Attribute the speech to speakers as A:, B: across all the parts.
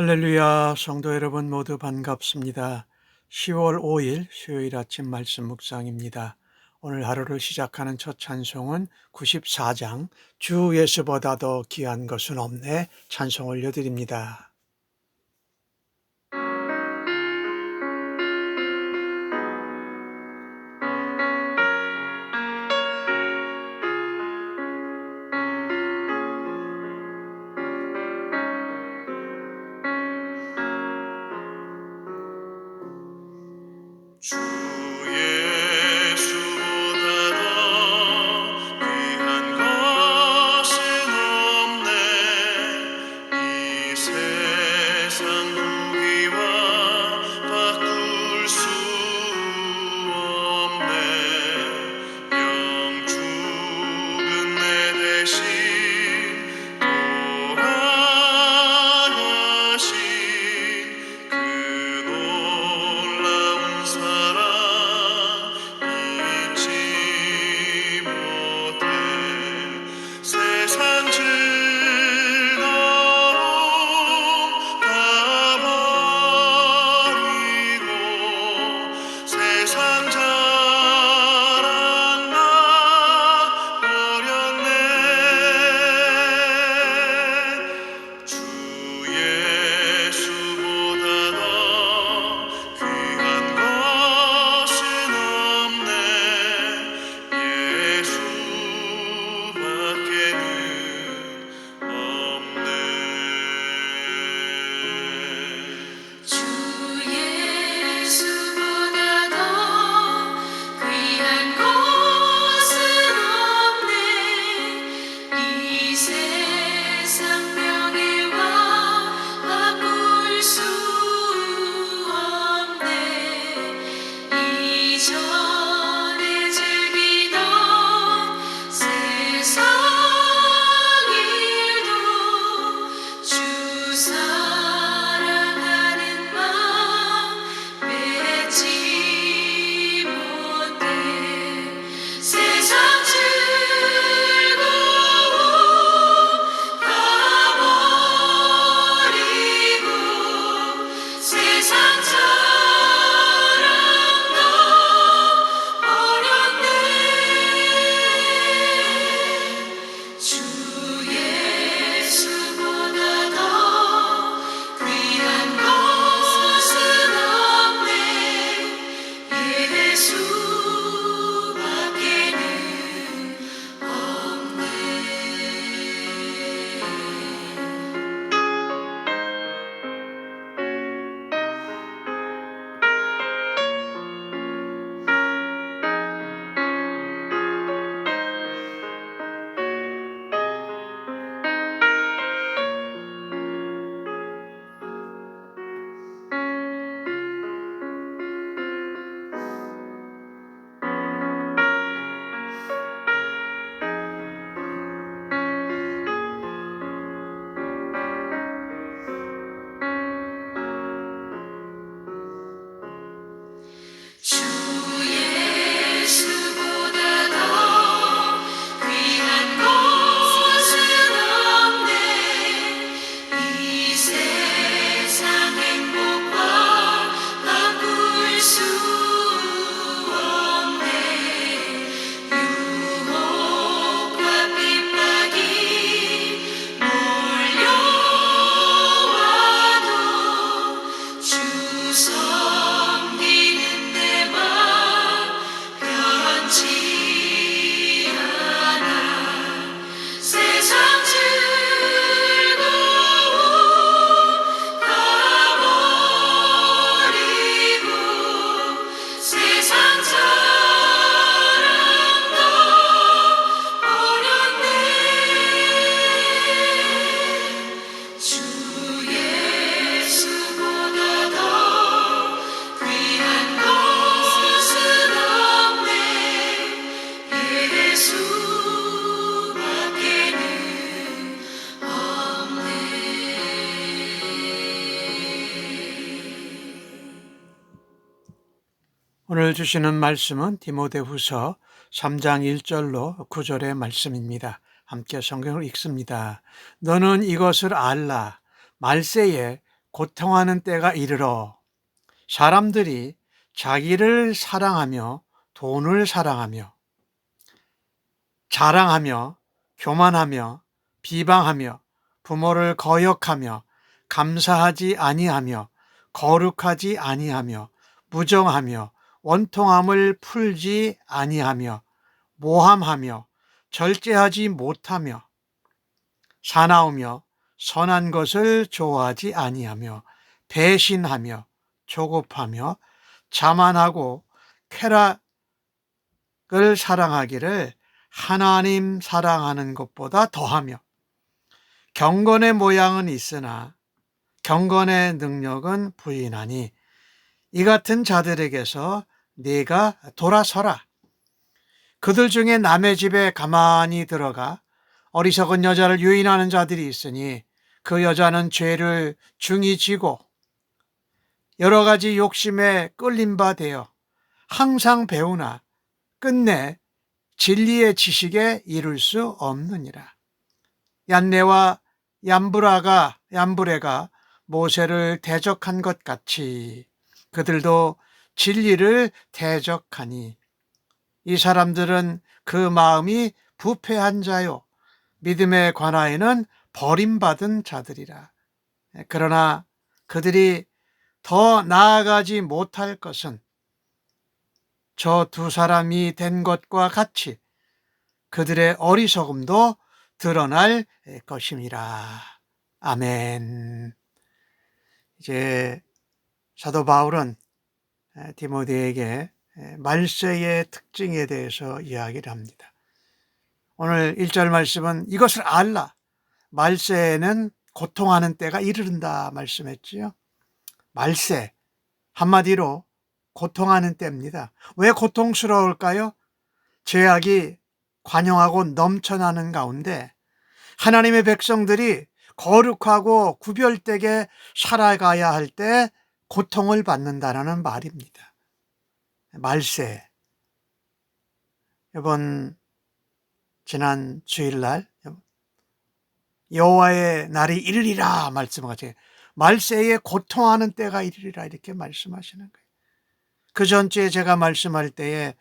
A: 할렐루야, 성도 여러분 모두 반갑습니다. 10월 5일 수요일 아침 말씀 묵상입니다. 오늘 하루를 시작하는 첫 찬송은 94장 주 예수보다 더 귀한 것은 없네 찬송 올려드립니다.
B: 주 예수보다 더 귀한 것은 없네. 이 세상 무기와 바꿀 수 없네. 영 죽은 내 대신 돌아가신 그 놀라운 사랑 잊지 못해. 세상 즐거움 다 버리고 세상 자랑 다 버렸네. 주 예수보다 더 귀한 것은 없네. 예수밖에는 없네.
C: 주 예수보다 더 귀한 것은 없네. 이 세상 명예와 바꿀 수 없네. 이전에 즐기던 세상 일도 주 사랑하는 마음 맺지 못해. 세상 즐거움 다 버리고 세상 자랑 다 버렸네. 주 예수보다 더 귀한 것은 없네. 예수밖에는 없네. 주 예수보다 더 귀한 것은 없네. 이 세상 행복과 바꿀 수 없네. 유혹과 핍박이 몰려와도 주 섬기는 내 맘 변치 않아. 세상 즐거움 다 버리고 세상 자랑 다 버렸네. 주 예수보다 더 귀한 것은 없네. 예수밖에는 없네.
A: 오늘 주시는 말씀은 디모데후서 3장 1절로 9절의 말씀입니다. 함께 성경을 읽습니다. 너는 이것을 알라. 말세에 고통하는 때가 이르러 사람들이 자기를 사랑하며 돈을 사랑하며 자랑하며 교만하며 비방하며 부모를 거역하며 감사하지 아니하며 거룩하지 아니하며 무정하며 원통함을 풀지 아니하며 모함하며 절제하지 못하며 사나우며 선한 것을 좋아하지 아니하며 배신하며 조급하며 자만하고 쾌락을 사랑하기를 하나님 사랑하는 것보다 더하며 경건의 모양은 있으나 경건의 능력은 부인하니 이 같은 자들에게서 네가 돌아서라. 그들 중에 남의 집에 가만히 들어가 어리석은 여자를 유인하는 자들이 있으니 그 여자는 죄를 중히 지고 여러 가지 욕심에 끌린 바 되어 항상 배우나 끝내 진리의 지식에 이를 수 없느니라. 얀네와 얀브레가 모세를 대적한 것 같이 그들도 진리를 대적하니 이 사람들은 그 마음이 부패한 자요 믿음에 관하여는 버림받은 자들이라. 그러나 그들이 더 나아가지 못할 것은 저 두 사람이 된 것과 같이 그들의 어리석음도 드러날 것임이라. 아멘. 이제 사도 바울은 디모데에게 말세의 특징에 대해서 이야기를 합니다. 오늘 1절 말씀은 이것을 알라. 말세에는 고통하는 때가 이르른다 말씀했지요. 말세, 한마디로 고통하는 때입니다. 왜 고통스러울까요? 죄악이 관영하고 넘쳐나는 가운데 하나님의 백성들이 거룩하고 구별되게 살아가야 할 때 고통을 받는다는 말입니다. 말세. 이번 지난 주일날 여호와의 날이 이르리라 말씀하세요. 말세에 고통하는 때가 이르리라 이렇게 말씀하시는 거예요. 그 전주에 제가 말씀할 때에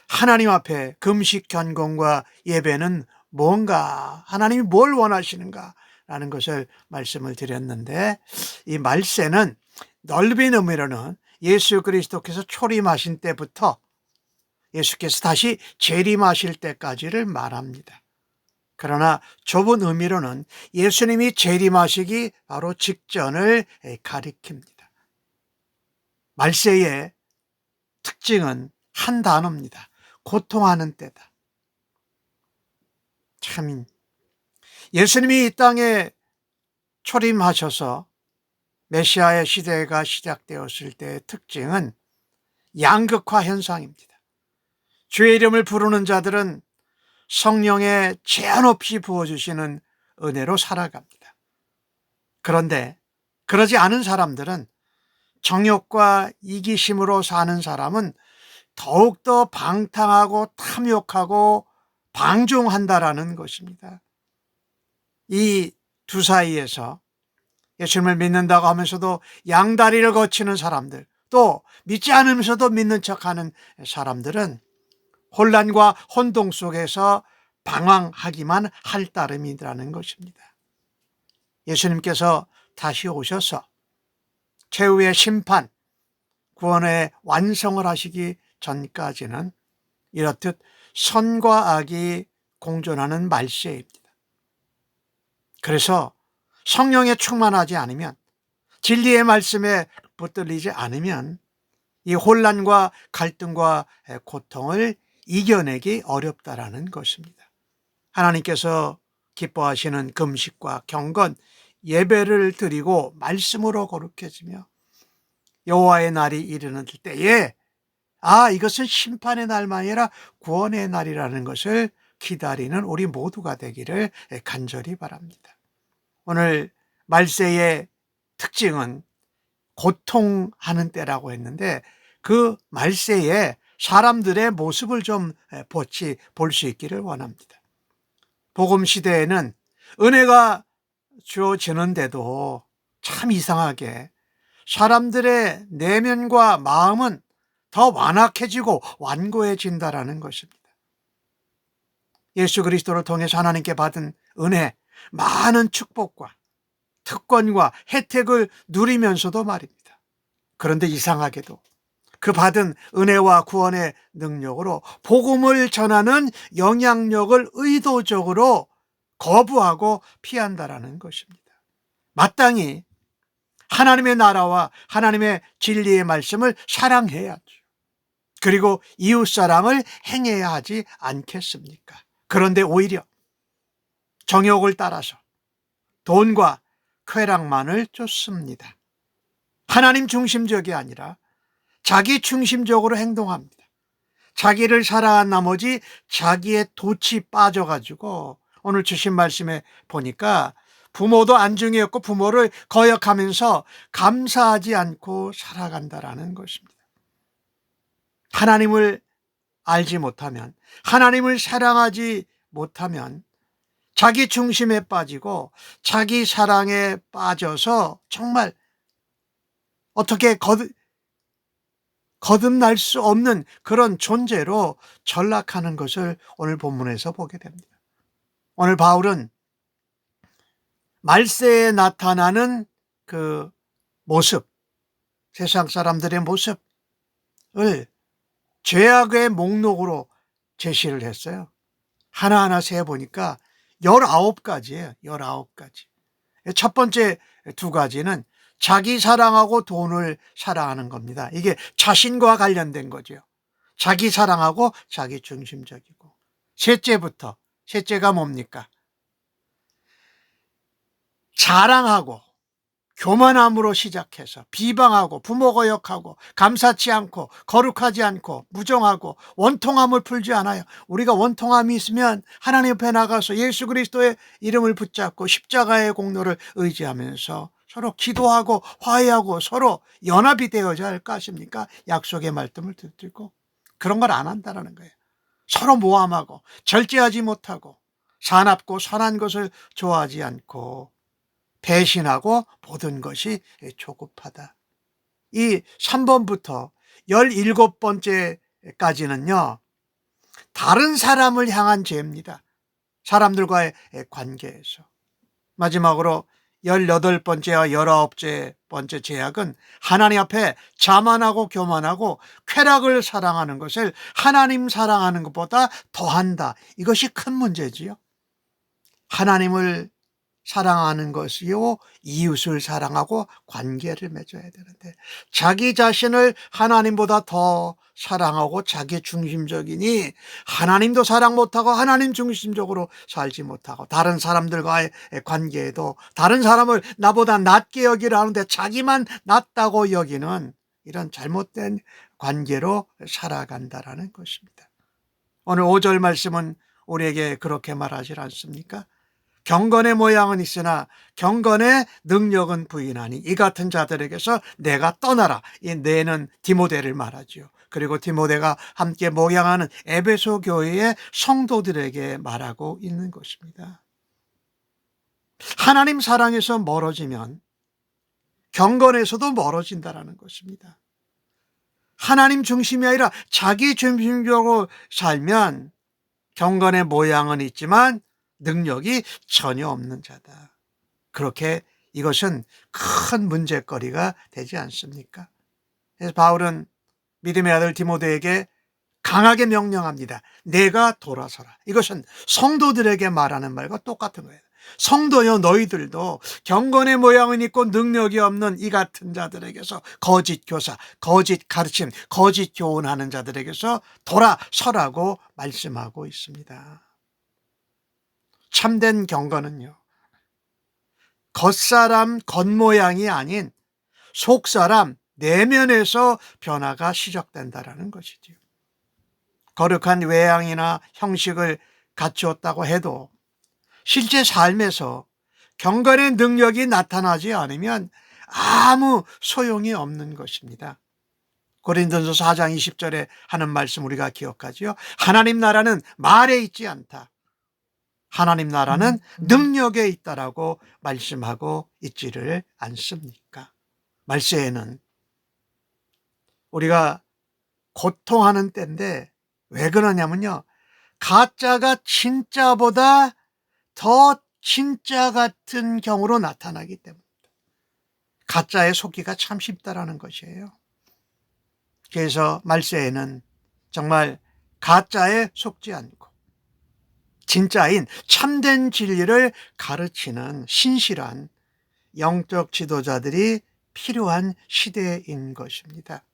A: 하나님 앞에 금식 견공과 예배는 뭔가, 하나님이 뭘 원하시는가 라는 것을 말씀을 드렸는데, 이 말세는 넓은 의미로는 예수 그리스도께서 초림하신 때부터 예수께서 다시 재림하실 때까지를 말합니다. 그러나 좁은 의미로는 예수님이 재림하시기 바로 직전을 가리킵니다. 말세의 특징은 한 단어입니다. 고통하는 때다. 참, 예수님이 이 땅에 초림하셔서 메시아의 시대가 시작되었을 때의 특징은 양극화 현상입니다. 주의 이름을 부르는 자들은 성령의 제한 없이 부어주시는 은혜로 살아갑니다. 그런데 그러지 않은 사람들은, 정욕과 이기심으로 사는 사람은 더욱더 방탕하고 탐욕하고 방종한다라는 것입니다. 이 두 사이에서 예수님을 믿는다고 하면서도 양다리를 거치는 사람들, 또 믿지 않으면서도 믿는 척하는 사람들은 혼란과 혼동 속에서 방황하기만 할 따름이라는 것입니다. 예수님께서 다시 오셔서 최후의 심판, 구원의 완성을 하시기 전까지는 이렇듯 선과 악이 공존하는 말세입니다. 그래서 성령에 충만하지 않으면, 진리의 말씀에 붙들리지 않으면 이 혼란과 갈등과 고통을 이겨내기 어렵다라는 것입니다. 하나님께서 기뻐하시는 금식과 경건, 예배를 드리고 말씀으로 거룩해지며 여호와의 날이 이르는 때에 이것은 심판의 날만이 아니라 구원의 날이라는 것을 기다리는 우리 모두가 되기를 간절히 바랍니다. 오늘 말세의 특징은 고통하는 때라고 했는데, 그 말세에 사람들의 모습을 좀 볼 수 있기를 원합니다. 복음 시대에는 은혜가 주어지는데도 참 이상하게 사람들의 내면과 마음은 더 완악해지고 완고해진다라는 것입니다. 예수 그리스도를 통해서 하나님께 받은 은혜, 많은 축복과 특권과 혜택을 누리면서도 말입니다. 그런데 이상하게도 그 받은 은혜와 구원의 능력으로 복음을 전하는 영향력을 의도적으로 거부하고 피한다라는 것입니다. 마땅히 하나님의 나라와 하나님의 진리의 말씀을 사랑해야죠. 그리고 이웃사랑을 행해야 하지 않겠습니까? 그런데 오히려 정욕을 따라서 돈과 쾌락만을 쫓습니다. 하나님 중심적이 아니라 자기 중심적으로 행동합니다. 자기를 사랑한 나머지 자기의 돛이 빠져가지고 오늘 주신 말씀에 보니까 부모도 안중에 없고 부모를 거역하면서 감사하지 않고 살아간다라는 것입니다. 하나님을 알지 못하면, 하나님을 사랑하지 못하면 자기 중심에 빠지고 자기 사랑에 빠져서 정말 어떻게 거듭날 수 없는 그런 존재로 전락하는 것을 오늘 본문에서 보게 됩니다. 오늘 바울은 말세에 나타나는 그 모습, 세상 사람들의 모습을 죄악의 목록으로 제시를 했어요. 하나하나 세어보니까 19가지예요. 19가지. 첫 번째 두 가지는 자기 사랑하고 돈을 사랑하는 겁니다. 이게 자신과 관련된 거죠. 자기 사랑하고 자기 중심적이고. 셋째가 뭡니까? 자랑하고 교만함으로 시작해서 비방하고 부모 거역하고 감사치 않고 거룩하지 않고 무정하고 원통함을 풀지 않아요. 우리가 원통함이 있으면 하나님 옆에 나가서 예수 그리스도의 이름을 붙잡고 십자가의 공로를 의지하면서 서로 기도하고 화해하고 서로 연합이 되어야 할 것입니까? 약속의 말씀을 듣고 그런 걸 안 한다는 거예요. 서로 모함하고 절제하지 못하고 사납고 선한 것을 좋아하지 않고 배신하고 모든 것이 조급하다. 이 3번부터 17번째까지는요. 다른 사람을 향한 죄입니다. 사람들과의 관계에서. 마지막으로 18번째와 19번째 죄악은 하나님 앞에 자만하고 교만하고 쾌락을 사랑하는 것을 하나님 사랑하는 것보다 더한다. 이것이 큰 문제지요. 하나님을 사랑하는 것이요 이웃을 사랑하고 관계를 맺어야 되는데 자기 자신을 하나님보다 더 사랑하고 자기 중심적이니 하나님도 사랑 못하고 하나님 중심적으로 살지 못하고 다른 사람들과의 관계에도 다른 사람을 나보다 낮게 여기려 하는데 자기만 낮다고 여기는 이런 잘못된 관계로 살아간다라는 것입니다. 오늘 5절 말씀은 우리에게 그렇게 말하지 않습니까? 경건의 모양은 있으나 경건의 능력은 부인하니 이 같은 자들에게서 내가 떠나라. 이 내는 디모데를 말하죠. 그리고 디모데가 함께 목양하는 에베소 교회의 성도들에게 말하고 있는 것입니다. 하나님 사랑에서 멀어지면 경건에서도 멀어진다라는 것입니다. 하나님 중심이 아니라 자기 중심적으로 살면 경건의 모양은 있지만 능력이 전혀 없는 자다. 그렇게 이것은 큰 문제거리가 되지 않습니까? 그래서 바울은 믿음의 아들 디모데에게 강하게 명령합니다. 내가 돌아서라. 이것은 성도들에게 말하는 말과 똑같은 거예요. 성도여 너희들도 경건의 모양은 있고 능력이 없는 이 같은 자들에게서 거짓 교사, 거짓 가르침, 거짓 교훈하는 자들에게서 돌아서라고 말씀하고 있습니다. 참된 경건은요, 겉사람 겉모양이 아닌 속사람 내면에서 변화가 시작된다는 것이죠. 거룩한 외양이나 형식을 갖추었다고 해도 실제 삶에서 경건의 능력이 나타나지 않으면 아무 소용이 없는 것입니다. 고린도전서 4장 20절에 하는 말씀 우리가 기억하죠. 하나님 나라는 말에 있지 않다. 하나님 나라는 능력에 있다라고 말씀하고 있지를 않습니까? 말세에는 우리가 고통하는 때인데 왜 그러냐면요, 가짜가 진짜보다 더 진짜 같은 경우로 나타나기 때문입니다. 가짜에 속기가 참 쉽다라는 것이에요. 그래서 말세에는 정말 가짜에 속지 않고 진짜인 참된 진리를 가르치는 신실한 영적 지도자들이 필요한 시대인 것입니다.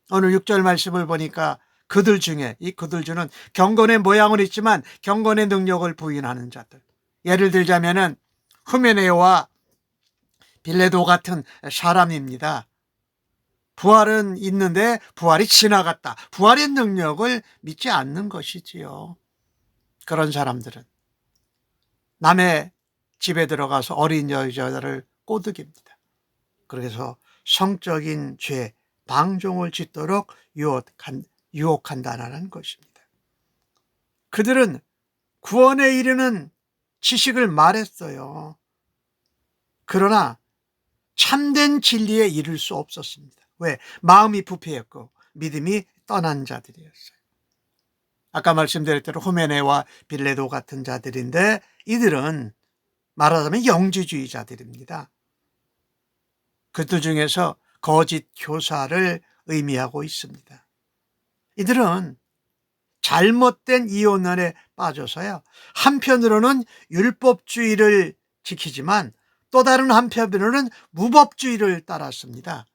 A: 오늘 6절 말씀을 보니까 그들 중에, 이 그들 중은 경건의 모양은 있지만 경건의 능력을 부인하는 자들, 예를 들자면은 후메네오와 빌레도 같은 사람입니다. 부활은 있는데 부활이 지나갔다, 부활의 능력을 믿지 않는 것이지요. 그런 사람들은 남의 집에 들어가서 어린 여자를 꼬드깁니다. 그래서 성적인 죄, 방종을 짓도록 유혹한다는 것입니다. 그들은 구원에 이르는 지식을 말했어요. 그러나 참된 진리에 이를 수 없었습니다. 왜? 마음이 부패했고 믿음이 떠난 자들이었어요. 아까 말씀드린 대로 후메네와 빌레도 같은 자들인데 이들은 말하자면 영지주의자들입니다. 그들 중에서 거짓 교사를 의미하고 있습니다. 이들은 잘못된 이혼론에 빠져서요, 한편으로는 율법주의를 지키지만 또 다른 한편으로는 무법주의를 따랐습니다.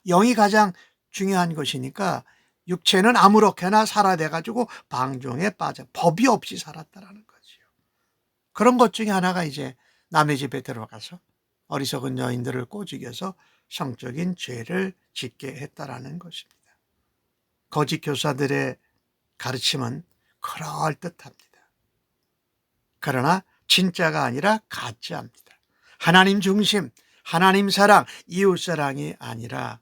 A: 영이 가장 중요한 것이니까 육체는 아무렇게나 살아대가지고 방종에 빠져 법이 없이 살았다라는 거지요. 그런 것 중에 하나가 이제 남의 집에 들어가서 어리석은 여인들을 꼬집여서 성적인 죄를 짓게 했다라는 것입니다. 거짓 교사들의 가르침은 그럴듯합니다. 그러나 진짜가 아니라 가짜입니다. 하나님 중심, 하나님 사랑, 이웃 사랑이 아니라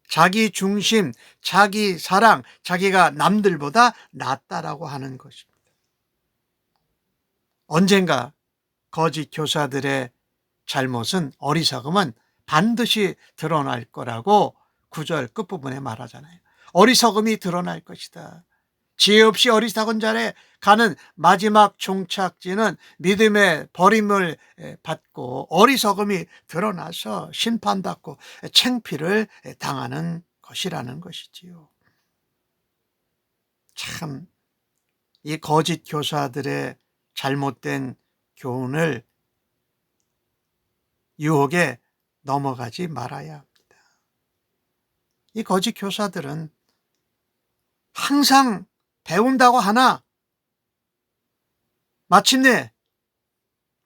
A: 자기 중심, 자기 사랑, 자기가 남들보다 낫다라고 하는 것입니다. 언젠가 거짓 교사들의 잘못은, 어리석음은 반드시 드러날 거라고 9절 끝부분에 말하잖아요. 어리석음이 드러날 것이다. 지혜 없이 어리석은 자에 가는 마지막 종착지는 믿음의 버림을 받고 어리석음이 드러나서 심판받고 창피를 당하는 것이라는 것이지요. 참, 이 거짓 교사들의 잘못된 교훈을 유혹에 넘어가지 말아야 합니다. 이 거짓 교사들은 항상 배운다고 하나 마침내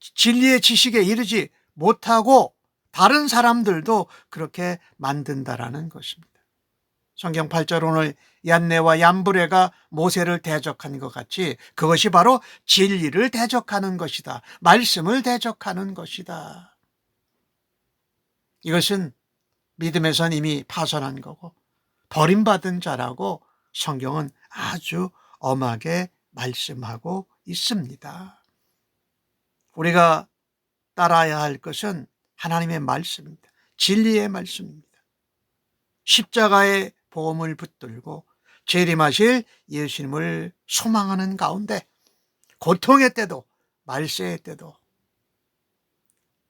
A: 진리의 지식에 이르지 못하고 다른 사람들도 그렇게 만든다라는 것입니다. 성경 8절 오늘 얀네와 얀브레가 모세를 대적한 것 같이 그것이 바로 진리를 대적하는 것이다. 말씀을 대적하는 것이다. 이것은 믿음에선 이미 파선한 거고 버림받은 자라고 성경은 아주 엄하게 말씀하고 있습니다. 우리가 따라야 할 것은 하나님의 말씀입니다. 진리의 말씀입니다. 십자가의 복음을 붙들고 재림하실 예수님을 소망하는 가운데 고통의 때도 말세의 때도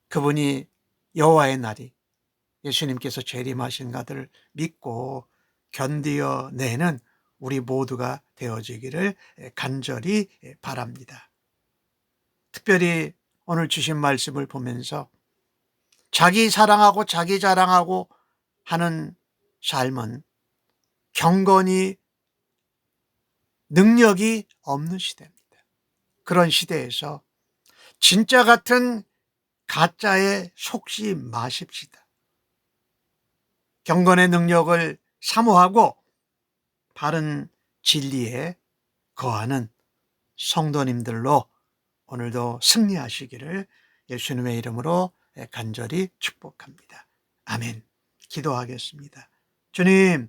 A: 그분이 여호와의 날이 예수님께서 재림하신 것을 믿고 견디어내는 우리 모두가 되어지기를 간절히 바랍니다. 특별히 오늘 주신 말씀을 보면서 자기 사랑하고 자기 자랑하고 하는 삶은 경건이 능력이 없는 시대입니다. 그런 시대에서 진짜 같은 가짜에 속지 마십시다. 경건의 능력을 사모하고 바른 진리에 거하는 성도님들로 오늘도 승리하시기를 예수님의 이름으로 간절히 축복합니다. 아멘. 기도하겠습니다. 주님,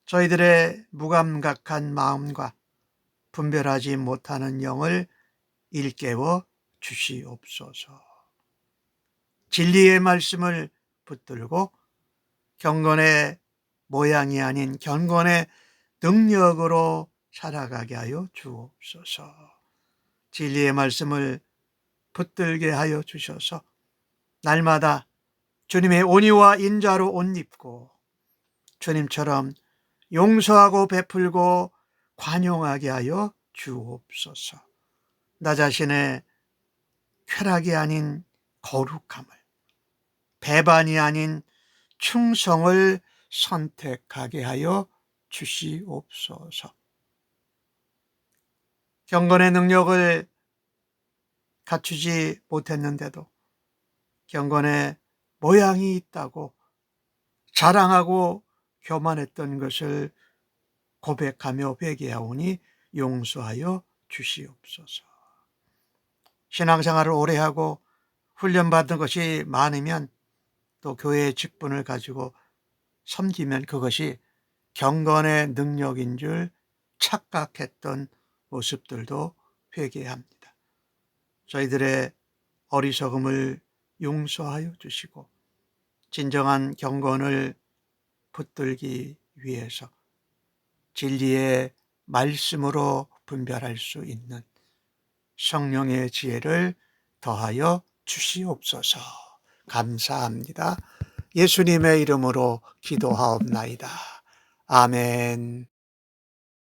A: 저희들의 무감각한 마음과 분별하지 못하는 영을 일깨워 주시옵소서. 진리의 말씀을 붙들고 경건의 모양이 아닌 경건의 능력으로 살아가게 하여 주옵소서. 진리의 말씀을 붙들게 하여 주셔서 날마다 주님의 온유와 인자로 옷 입고 주님처럼 용서하고 베풀고 관용하게 하여 주옵소서. 나 자신의 쾌락이 아닌 거룩함을, 배반이 아닌 충성을 선택하게 하여 주시옵소서. 경건의 능력을 갖추지 못했는데도 경건의 모양이 있다고 자랑하고 교만했던 것을 고백하며 회개하오니 용서하여 주시옵소서. 신앙생활을 오래 하고 훈련받은 것이 많으면 또 교회의 직분을 가지고 섬기면 그것이 경건의 능력인 줄 착각했던 모습들도 회개합니다. 저희들의 어리석음을 용서하여 주시고 진정한 경건을 붙들기 위해서 진리의 말씀으로 분별할 수 있는 성령의 지혜를 더하여 주시옵소서. 감사합니다. 예수님의 이름으로 기도하옵나이다. 아멘.